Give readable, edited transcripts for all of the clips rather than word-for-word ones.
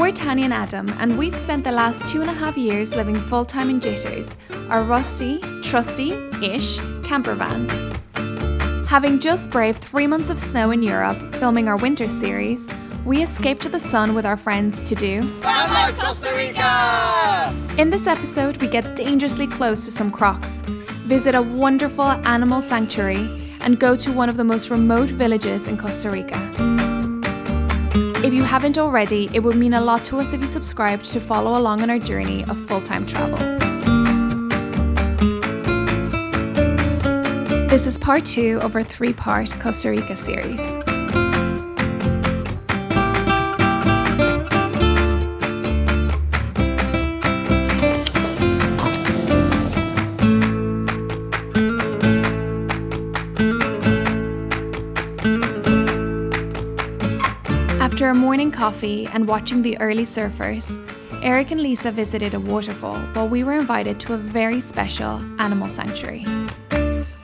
We're Tanya and Adam, and we've spent the last 2.5 years living full-time in Jitters, our rusty, trusty-ish camper van. Having just braved 3 months of snow in Europe, filming our winter series, we escaped to the sun with our friends to do Van Life Costa Rica! In this episode, we get dangerously close to some crocs, visit a wonderful animal sanctuary, and go to one of the most remote villages in Costa Rica. If you haven't already, it would mean a lot to us if you subscribed to follow along on our journey of full-time travel. This is part 2 of our 3-part Costa Rica series. After a morning coffee and watching the early surfers, Eric and Lisa visited a waterfall while we were invited to a very special animal sanctuary.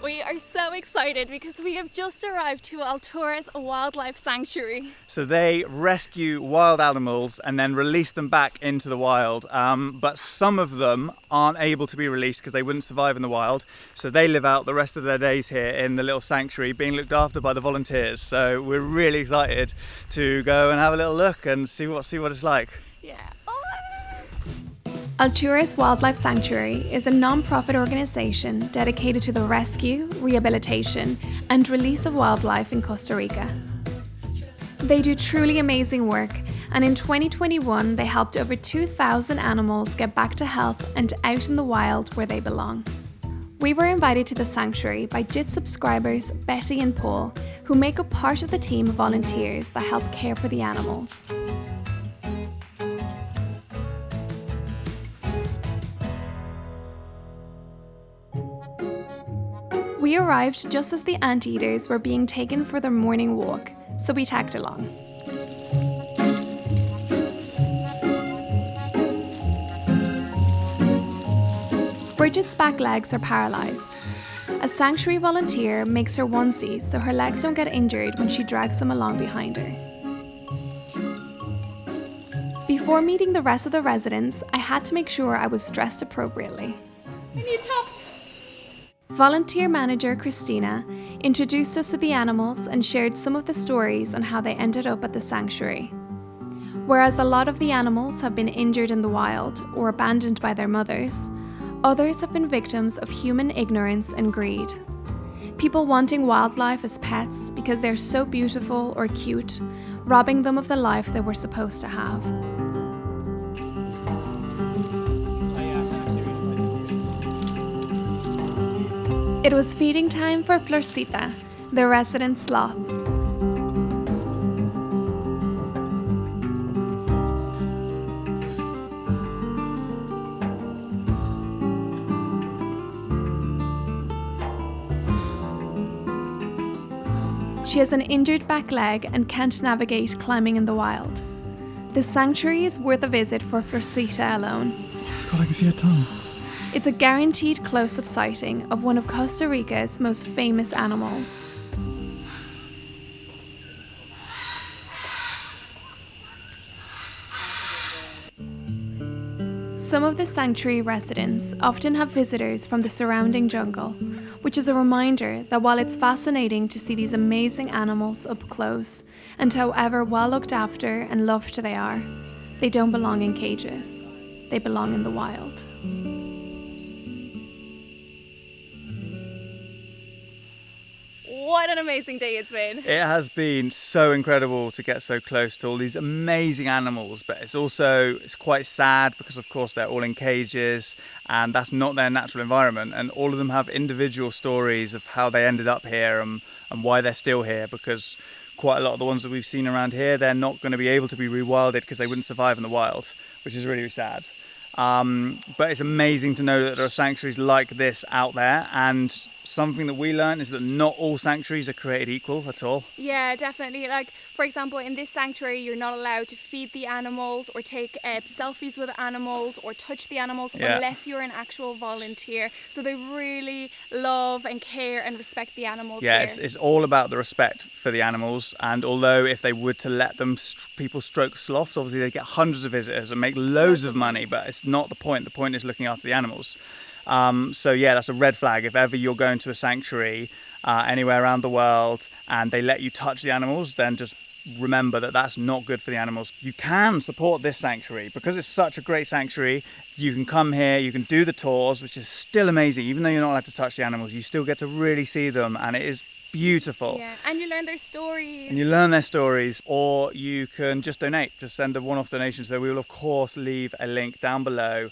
We are so excited because we have just arrived to Alturas Wildlife Sanctuary. So they rescue wild animals and then release them back into the wild, but some of them aren't able to be released because they wouldn't survive in the wild. So they live out the rest of their days here in the little sanctuary being looked after by the volunteers. So we're really excited to go and have a little look and see what it's like. Yeah. Alturas Wildlife Sanctuary is a non-profit organisation dedicated to the rescue, rehabilitation and release of wildlife in Costa Rica. They do truly amazing work, and in 2021 they helped over 2,000 animals get back to health and out in the wild where they belong. We were invited to the sanctuary by JIT subscribers Betty and Paul, who make up part of the team of volunteers that help care for the animals. We arrived just as the anteaters were being taken for their morning walk, so we tagged along. Bridget's back legs are paralysed. A sanctuary volunteer makes her onesies so her legs don't get injured when she drags them along behind her. Before meeting the rest of the residents, I had to make sure I was dressed appropriately. We need top. Volunteer manager Christina introduced us to the animals and shared some of the stories on how they ended up at the sanctuary. Whereas a lot of the animals have been injured in the wild or abandoned by their mothers, others have been victims of human ignorance and greed. People wanting wildlife as pets because they're so beautiful or cute, robbing them of the life they were supposed to have. It was feeding time for Florcita, the resident sloth. She has an injured back leg and can't navigate climbing in the wild. The sanctuary is worth a visit for Florcita alone. God, I can see her tongue. It's a guaranteed close-up sighting of one of Costa Rica's most famous animals. Some of the sanctuary residents often have visitors from the surrounding jungle, which is a reminder that while it's fascinating to see these amazing animals up close, and however well looked after and loved they are, they don't belong in cages. They belong in the wild. What an amazing day it's been. It has been so incredible to get so close to all these amazing animals, but it's quite sad because of course they're all in cages and that's not their natural environment, and all of them have individual stories of how they ended up here and why they're still here, because quite a lot of the ones that we've seen around here, they're not going to be able to be rewilded because they wouldn't survive in the wild, which is really sad. But it's amazing to know that there are sanctuaries like this out there, and something that we learned is that not all sanctuaries are created equal at all. Yeah, definitely. Like, for example, in this sanctuary, you're not allowed to feed the animals or take selfies with animals or touch the animals unless you're an actual volunteer. So they really love and care and respect the animals. Yeah, here. it's all about the respect for the animals. And although if they were to let them people stroke sloths, obviously they get hundreds of visitors and make loads of money, but it's not the point. The point is looking after the animals. So yeah, that's a red flag. If ever you're going to a sanctuary anywhere around the world and they let you touch the animals, then just remember that that's not good for the animals. You can support this sanctuary because it's such a great sanctuary. You can come here, you can do the tours, which is still amazing. Even though you're not allowed to touch the animals, you still get to really see them, and it is beautiful. Yeah, and you learn their stories. And you learn their stories, or you can just donate, just send a one-off donation. So we will of course leave a link down below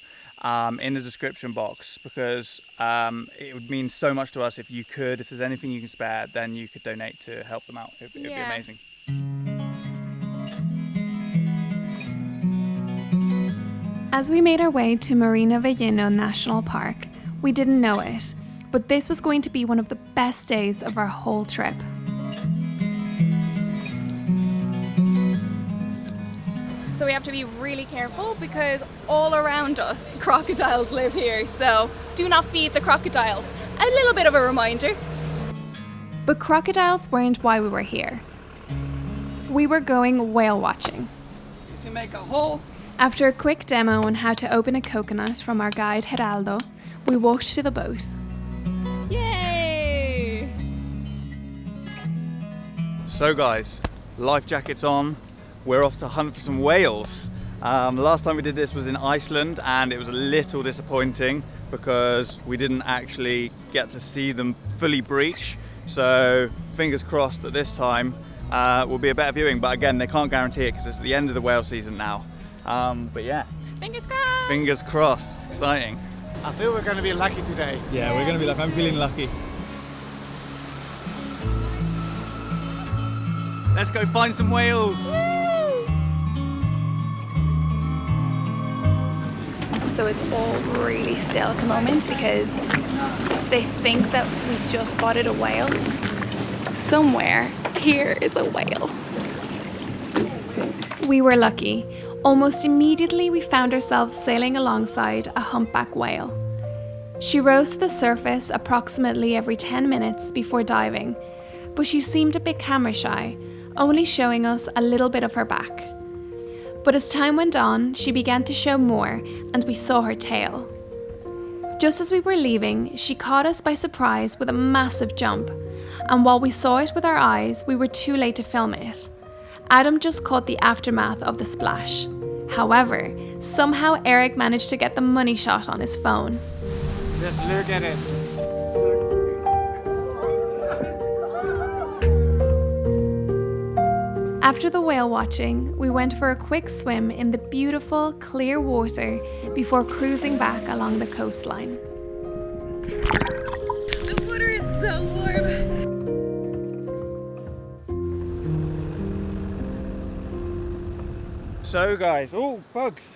in the description box, because it would mean so much to us if you could, if there's anything you can spare, then you could donate to help them out. It'd be amazing. As we made our way to Marina Vellino National Park, we didn't know it, but this was going to be one of the best days of our whole trip. So we have to be really careful because all around us crocodiles live here, so do not feed the crocodiles. A little bit of a reminder. But crocodiles weren't why we were here. We were going whale watching. To make a hole. After a quick demo on how to open a coconut from our guide Geraldo, we walked to the boat. Yay! So guys, life jackets on. We're off to hunt for some whales. Last time we did this was in Iceland, and it was a little disappointing because we didn't actually get to see them fully breach. So fingers crossed that this time will be a better viewing. But again, they can't guarantee it because it's the end of the whale season now. But yeah, Fingers crossed! fingers crossed. It's exciting. I feel we're going to be lucky today. Yeah, we're gonna be lucky. I'm feeling lucky. Let's go find some whales. So it's all really still at the moment because they think that we just spotted a whale. Somewhere here is a whale. We were lucky. Almost immediately we found ourselves sailing alongside a humpback whale. She rose to the surface approximately every 10 minutes before diving, but she seemed a bit camera shy, only showing us a little bit of her back. But as time went on, she began to show more, and we saw her tail. Just as we were leaving, she caught us by surprise with a massive jump, and while we saw it with our eyes, we were too late to film it. Adam just caught the aftermath of the splash. However, somehow Eric managed to get the money shot on his phone. Just look at it. After the whale watching, we went for a quick swim in the beautiful, clear water before cruising back along the coastline. The water is so warm. So guys, oh, bugs.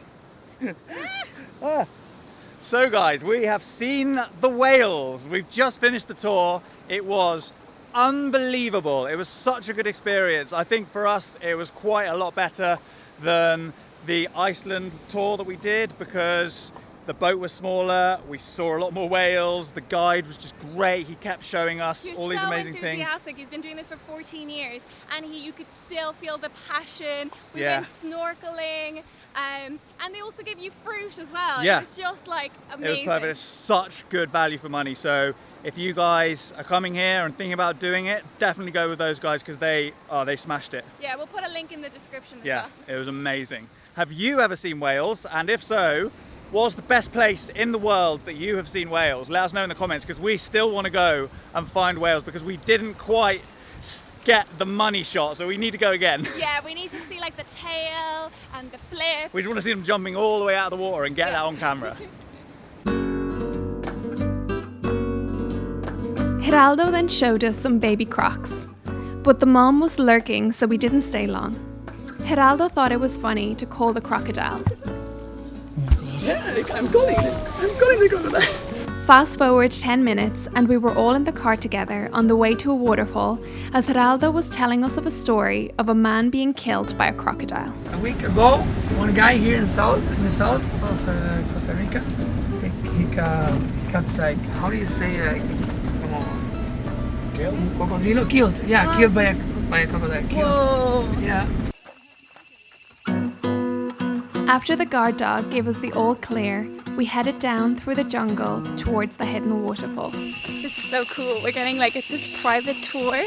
So guys, we have seen the whales. We've just finished the tour. It was unbelievable. It was such a good experience. I think for us, it was quite a lot better than the Iceland tour that we did because the boat was smaller, we saw a lot more whales, the guide was just great, he kept showing us all these amazing things. He's so enthusiastic, he's been doing this for 14 years and you could still feel the passion. We've Yeah. been snorkeling and they also give you fruit as well. Yeah. It was just like It amazing. was perfect, it's such good value for money. So if you guys are coming here and thinking about doing it, definitely go with those guys because they smashed it. Yeah, we'll put a link in the description as Yeah, well. it was amazing. Have you ever seen whales? And if so, what's the best place in the world that you have seen whales? Let us know in the comments because we still want to go and find whales because we didn't quite get the money shot, so we need to go again. Yeah, we need to see like the tail and the flip. We just want to see them jumping all the way out of the water and get that on camera. Geraldo then showed us some baby crocs, but the mom was lurking, so we didn't stay long. Geraldo thought it was funny to call the crocodile. Yeah, I'm calling the crocodile. Fast forward 10 minutes and we were all in the car together on the way to a waterfall as Geraldo was telling us of a story of a man being killed by a crocodile. A week ago, one guy here in the south of Costa Rica, he got like, how do you say, like, come on, cocodrilo killed. Yeah, killed by a crocodile. Killed. Whoa. Yeah. After the guard dog gave us the all clear, we headed down through the jungle towards the hidden waterfall. This is so cool. We're getting like this private tour,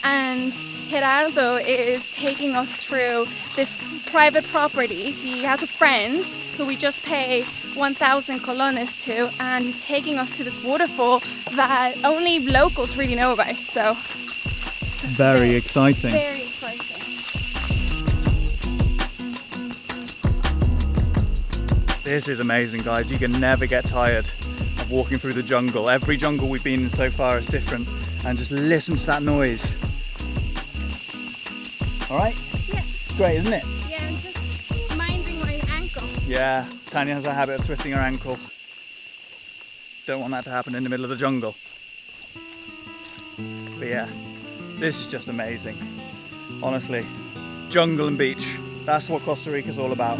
and Geraldo is taking us through this private property. He has a friend who we just pay 1,000 colones to, and he's taking us to this waterfall that only locals really know about. So it's Very exciting. Very exciting. This is amazing, guys. You can never get tired of walking through the jungle. Every jungle we've been in so far is different, and just listen to that noise. All right? Yeah. Great, isn't it? Yeah, I'm just minding my ankle. Yeah, Tanya has a habit of twisting her ankle. Don't want that to happen in the middle of the jungle. But yeah, this is just amazing. Honestly, jungle and beach, that's what Costa Rica's all about.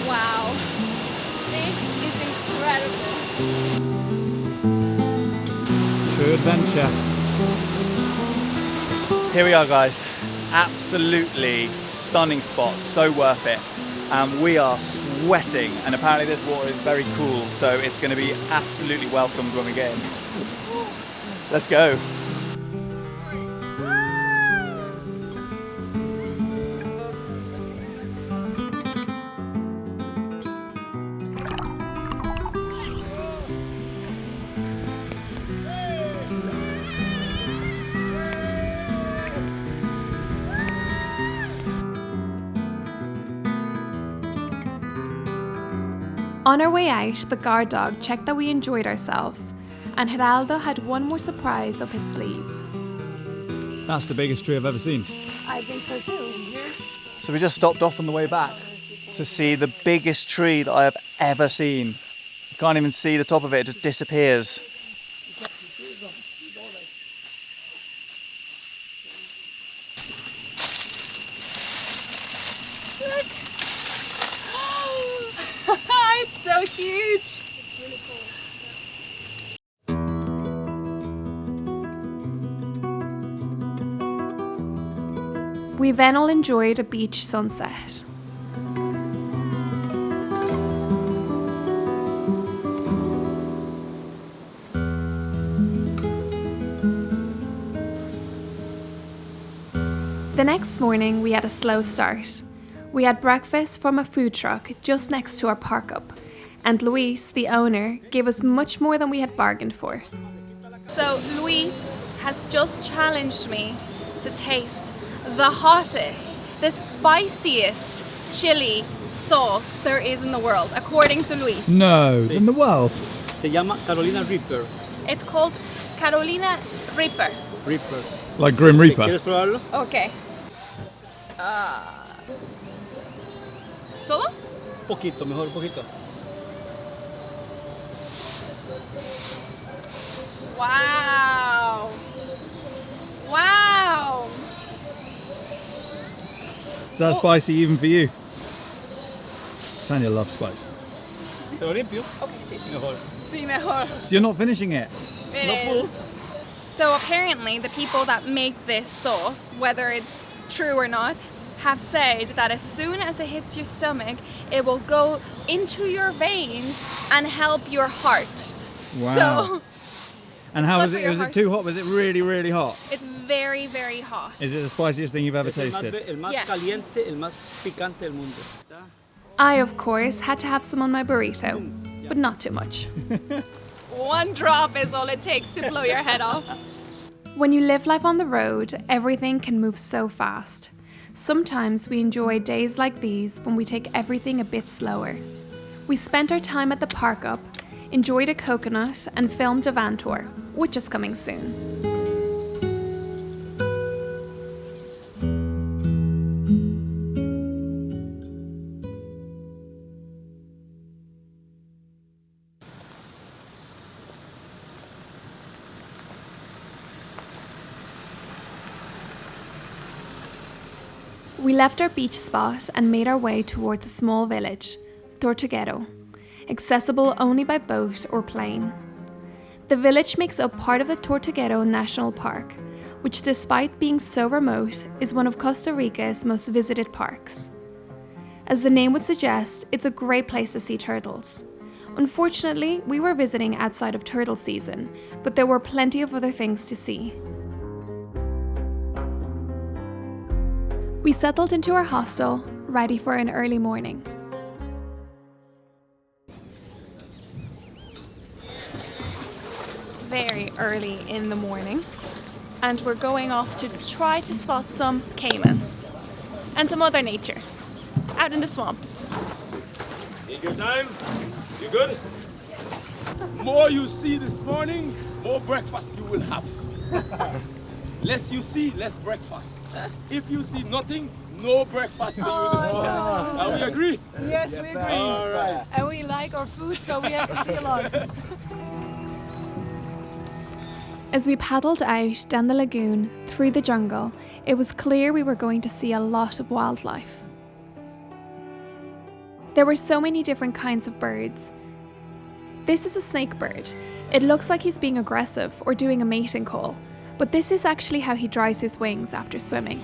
Wow. This is incredible. True adventure. Here we are, guys. Absolutely stunning spot, so worth it. We are sweating, and apparently this water is very cool, so it's going to be absolutely welcomed when we get in. Let's go. On our way out, the guard dog checked that we enjoyed ourselves, and Geraldo had one more surprise up his sleeve. That's the biggest tree I've ever seen. I think so too. So we just stopped off on the way back to see the biggest tree that I have ever seen. You can't even see the top of it, it just disappears. Look. It's so huge. We then all enjoyed a beach sunset. The next morning we had a slow start. We had breakfast from a food truck just next to our park up, and Luis, the owner, gave us much more than we had bargained for. So Luis has just challenged me to taste the hottest, the spiciest chili sauce there is in the world, according to Luis. No, in the world. Se llama Carolina Reaper. It's called Carolina Reaper. Reapers. Like Grim Reaper. ¿Quieres probarlo? Okay. ¿Todo? Poquito, mejor poquito. Wow. Wow. Is that spicy even for you? Tanya loves spice. ¿Te lo limpio? Okay, sí, sí. Mejor. Sí, mejor. So you're not finishing it? It No is. puedo. So apparently the people that make this sauce, whether it's true or not, have said that as soon as it hits your stomach, it will go into your veins and help your heart. Wow. So And how good was for it? your Was it heart. too hot? Was it really, really hot? it's very, very hot. Is it the spiciest thing you've ever Es el más, tasted? el más Yes. caliente, el más picante del mundo. I, of course, had to have some on my burrito, but not too much. One drop is all it takes to blow your head off. When you live life on the road, everything can move so fast. Sometimes we enjoy days like these when we take everything a bit slower. We spent our time at the park up, enjoyed a coconut, and filmed a van tour, which is coming soon. We left our beach spot and made our way towards a small village, Tortuguero, accessible only by boat or plane. The village makes up part of the Tortuguero National Park, which despite being so remote, is one of Costa Rica's most visited parks. As the name would suggest, it's a great place to see turtles. Unfortunately, we were visiting outside of turtle season, but there were plenty of other things to see. We settled into our hostel, ready for an early morning. It's very early in the morning, and we're going off to try to spot some caimans and some other nature out in the swamps. Take your time. You good? More you see this morning, more breakfast you will have. Less you see, less breakfast. If you see nothing, no breakfast for you this morning. Are we agree? Yes, we agree. All right. And we like our food, so we have to see a lot. As we paddled out down the lagoon, through the jungle, it was clear we were going to see a lot of wildlife. There were so many different kinds of birds. This is a snake bird. It looks like he's being aggressive or doing a mating call, but this is actually how he dries his wings after swimming.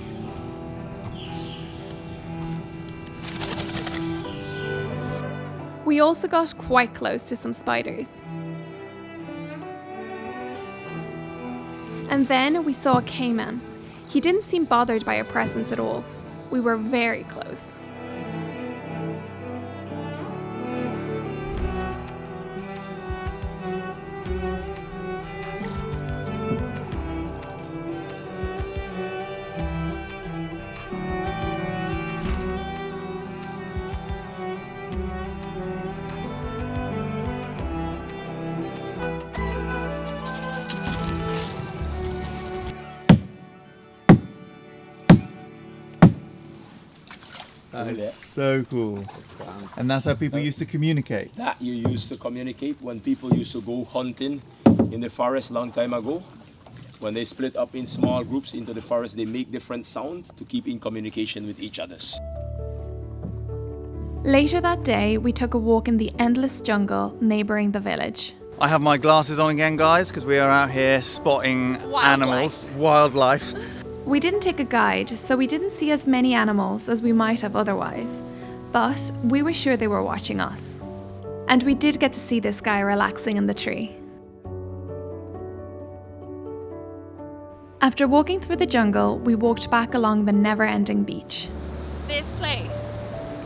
We also got quite close to some spiders. And then we saw a caiman. He didn't seem bothered by our presence at all. We were very close. That is so cool. And that's how people used to communicate. That you used to communicate when people used to go hunting in the forest long time ago. When they split up in small groups into the forest, they make different sounds to keep in communication with each other. Later that day, we took a walk in the endless jungle neighbouring the village. I have my glasses on again, guys, because we are out here spotting animals, wildlife. We didn't take a guide, so we didn't see as many animals as we might have otherwise. But we were sure they were watching us. And we did get to see this guy relaxing in the tree. After walking through the jungle, we walked back along the never-ending beach. This place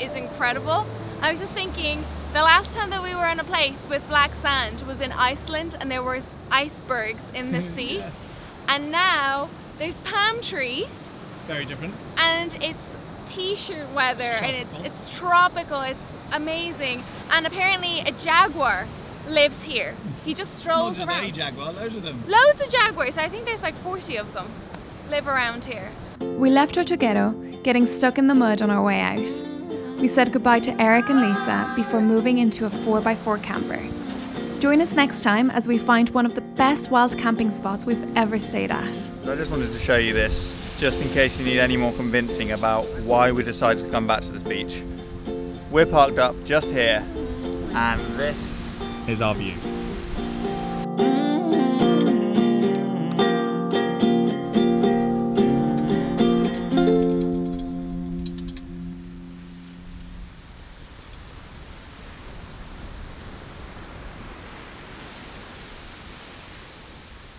is incredible. I was just thinking, the last time that we were in a place with black sand was in Iceland, and there were icebergs in the sea. And now there's palm trees. Very different. And it's t-shirt weather, and it's tropical, it's amazing. And apparently a jaguar lives here. He just strolls around. Not just any jaguar, loads of them. Loads of jaguars. I think there's like 40 of them live around here. We left Tortuguero, getting stuck in the mud on our way out. We said goodbye to Eric and Lisa before moving into a 4x4 camper. Join us next time as we find one of the best wild camping spots we've ever stayed at. I just wanted to show you this, just in case you need any more convincing about why we decided to come back to this beach. We're parked up just here, and this is our view.